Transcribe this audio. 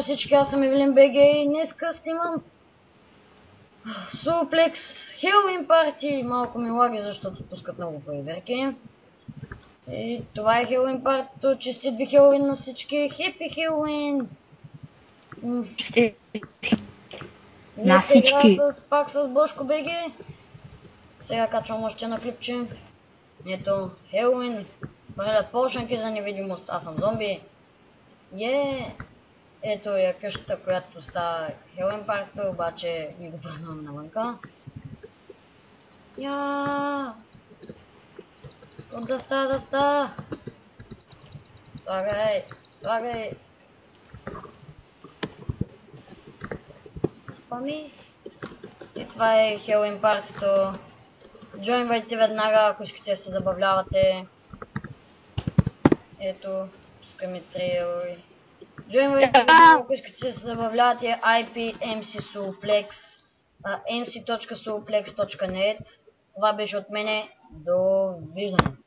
всички, аз съм Евелин БГ и днеска снимам Suplex Halloween Party. Малко ми лаги, защото пускат много проверки. И това е Halloween Party. Честит ви Halloween на всички. Happy Halloween! На всички. Пак с Бошко БГ. Сега качвам още на клипче. Ето, Halloween. Правят полшанки за невидимост. Аз съм зомби. Ето е къщата, която става Halloween Party, обаче ми го празнувам навънка. От дъста! Слагай! Спами. И това е Halloween Party-то. Джойнвайте веднага, ако искате да се забавлявате. Ето, пускаме 3 евро. Джойнвайте веднага, ако искате да се забавлявате. IP MC Suplex, mc.suplex.net. Това беше от мене. Довиждане!